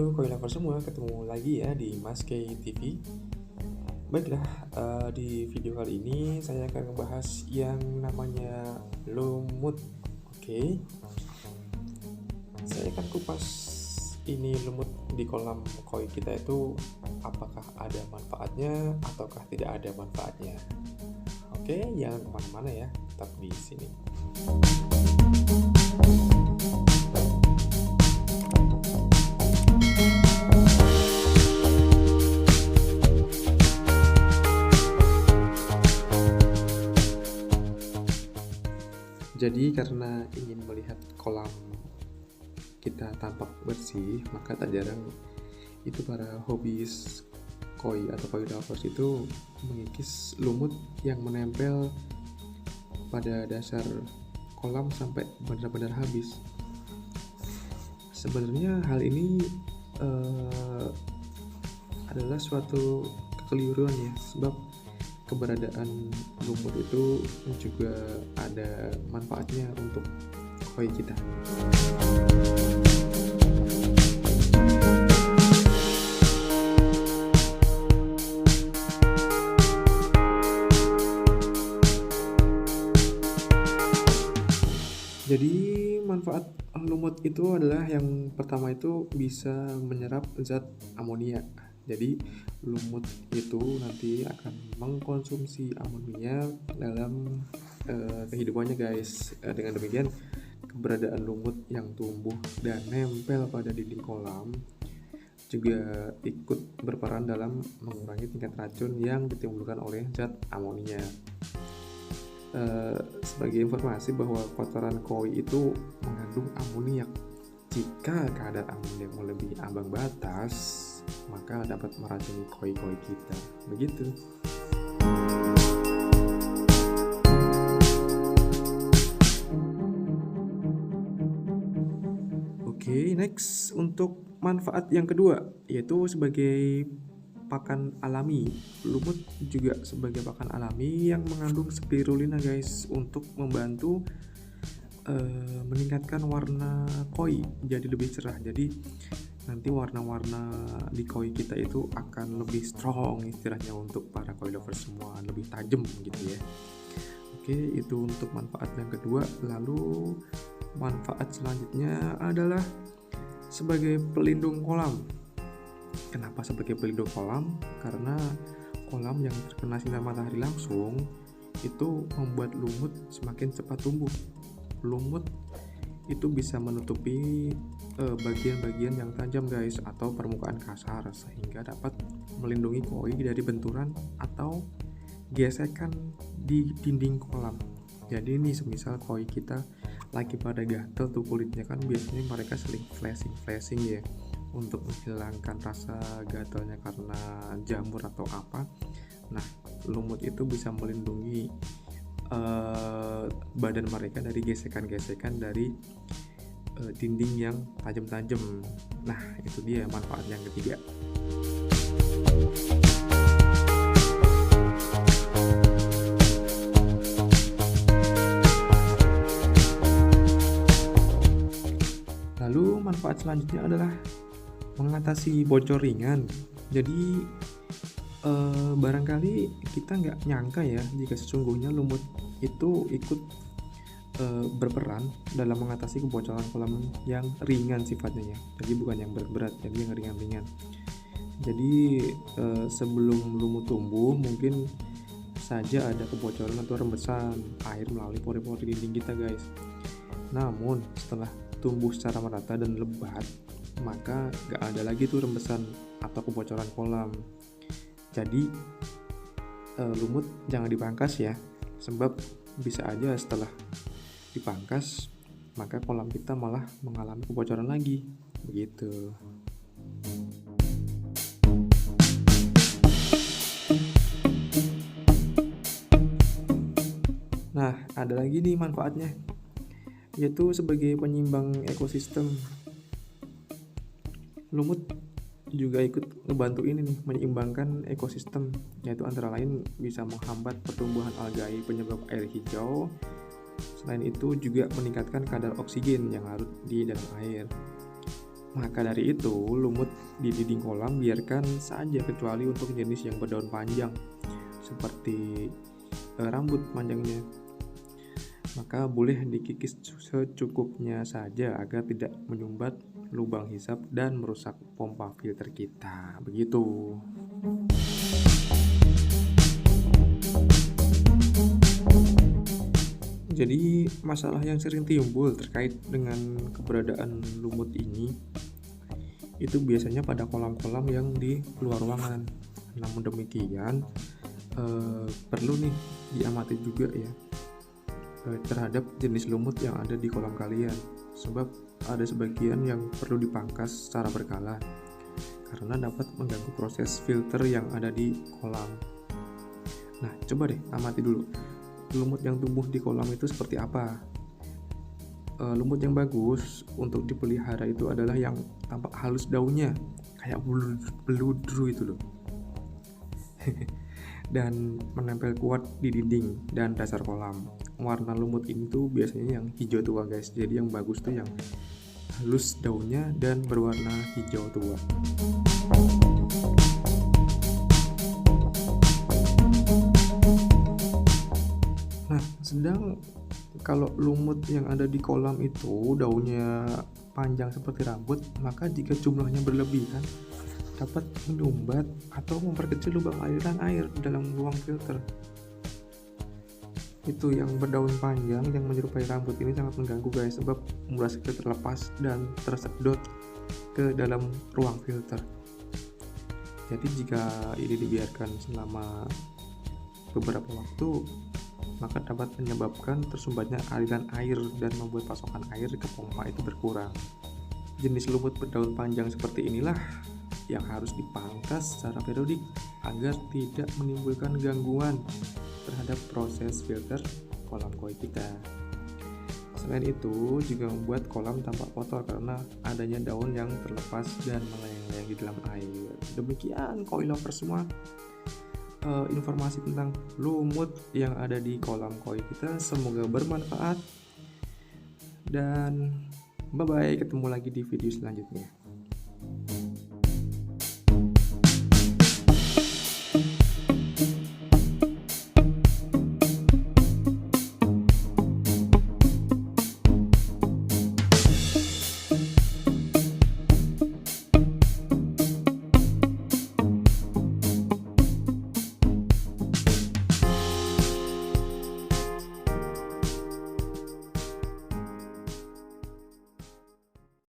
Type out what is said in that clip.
Halo koi lover semua, ketemu lagi ya di Mas K TV. Baiklah, di video kali ini saya akan membahas yang namanya lumut. Oke, saya akan kupas ini lumut di kolam koi kita itu apakah ada manfaatnya ataukah tidak ada manfaatnya. Oke, jangan kemana-mana ya, tetap di sini. Jadi karena ingin melihat kolam kita tampak bersih, maka tak jarang itu para hobis koi atau koi lovers itu mengikis lumut yang menempel pada dasar kolam sampai benar-benar habis. Sebenarnya hal ini adalah suatu kekeliruan ya, sebab keberadaan lumut itu juga ada manfaatnya untuk koi kita. Jadi manfaat lumut itu adalah yang pertama itu bisa menyerap zat amonia. Jadi lumut itu nanti akan mengkonsumsi amonia dalam kehidupannya guys. Dengan demikian keberadaan lumut yang tumbuh dan nempel pada dinding kolam juga ikut berperan dalam mengurangi tingkat racun yang ditimbulkan oleh zat amonia. Sebagai informasi bahwa kotoran koi itu mengandung amoniak. Jika kadar amoniak melebihi ambang batas, maka dapat meracuni koi-koi kita. Begitu. Oke, next untuk manfaat yang kedua yaitu sebagai pakan alami. Lumut juga sebagai pakan alami yang mengandung spirulina guys, untuk membantu meningkatkan warna koi jadi lebih cerah. Jadi nanti warna-warna di koi kita itu akan lebih strong istilahnya, untuk para koi lovers semua, lebih tajam gitu ya. Oke, itu untuk manfaat yang kedua. Lalu manfaat selanjutnya adalah sebagai pelindung kolam. Kenapa sebagai pelindung kolam? Karena kolam yang terkena sinar matahari langsung itu membuat lumut semakin cepat tumbuh. Lumut itu bisa menutupi bagian-bagian yang tajam guys, atau permukaan kasar, sehingga dapat melindungi koi dari benturan atau gesekan di dinding kolam. Jadi ini semisal koi kita lagi pada gatel tuh kulitnya, kan biasanya mereka sering flashing ya, untuk menghilangkan rasa gatalnya karena jamur atau apa. Nah, lumut itu bisa melindungi badan mereka dari gesekan-gesekan dari dinding yang tajam-tajam. Nah, itu dia manfaat yang ketiga. Lalu manfaat selanjutnya adalah mengatasi bocor ringan. Jadi barangkali kita nggak nyangka ya, jika sesungguhnya lumut itu ikut berperan dalam mengatasi kebocoran kolam yang ringan sifatnya ya. Jadi bukan yang berat-berat, jadi yang ringan-ringan. Jadi sebelum lumut tumbuh mungkin saja ada kebocoran atau rembesan air melalui pori-pori dinding kita guys. Namun setelah tumbuh secara merata dan lebat, maka gak ada lagi tuh rembesan atau kebocoran kolam. Jadi lumut jangan dipangkas ya, sebab bisa aja setelah dipangkas maka kolam kita malah mengalami kebocoran lagi. Begitu. Nah, ada lagi nih manfaatnya, yaitu sebagai penyeimbang ekosistem. Lumut juga ikut ngebantu ini nih, menyeimbangkan ekosistem, yaitu antara lain bisa menghambat pertumbuhan algae penyebab air hijau. Selain itu juga meningkatkan kadar oksigen yang larut di dalam air. Maka dari itu, lumut di dinding kolam biarkan saja kecuali untuk jenis yang berdaun panjang seperti rambut panjangnya. Maka boleh dikikis secukupnya saja agar tidak menyumbat lubang hisap dan merusak pompa filter kita. Begitu. Jadi masalah yang sering timbul terkait dengan keberadaan lumut ini itu biasanya pada kolam-kolam yang di luar ruangan. Namun demikian perlu nih diamati juga ya terhadap jenis lumut yang ada di kolam kalian, sebab ada sebagian yang perlu dipangkas secara berkala karena dapat mengganggu proses filter yang ada di kolam. Nah, coba deh amati dulu lumut yang tumbuh di kolam itu seperti apa. Lumut yang bagus untuk dipelihara itu adalah yang tampak halus daunnya kayak beludru itu loh dan menempel kuat di dinding dan dasar kolam. Warna lumut ini tuh biasanya yang hijau tua guys, jadi yang bagus tuh yang halus daunnya dan berwarna hijau tua. Nah, sedang kalau lumut yang ada di kolam itu daunnya panjang seperti rambut, maka jika jumlahnya berlebihan dapat menyumbat atau memperkecil lubang aliran air dalam ruang filter. Itu yang berdaun panjang yang menyerupai rambut ini sangat mengganggu guys, sebab membuat filter lepas dan tersedot ke dalam ruang filter. Jadi jika ini dibiarkan selama beberapa waktu, maka dapat menyebabkan tersumbatnya aliran air dan membuat pasokan air ke pompa itu berkurang. Jenis lumut berdaun panjang seperti inilah yang harus dipangkas secara periodik agar tidak menimbulkan gangguan terhadap proses filter kolam koi kita. Selain itu juga membuat kolam tampak kotor karena adanya daun yang terlepas dan melayang-layang di dalam air. Demikian koi lovers semua, informasi tentang lumut yang ada di kolam koi kita. Semoga bermanfaat dan bye bye, ketemu lagi di video selanjutnya.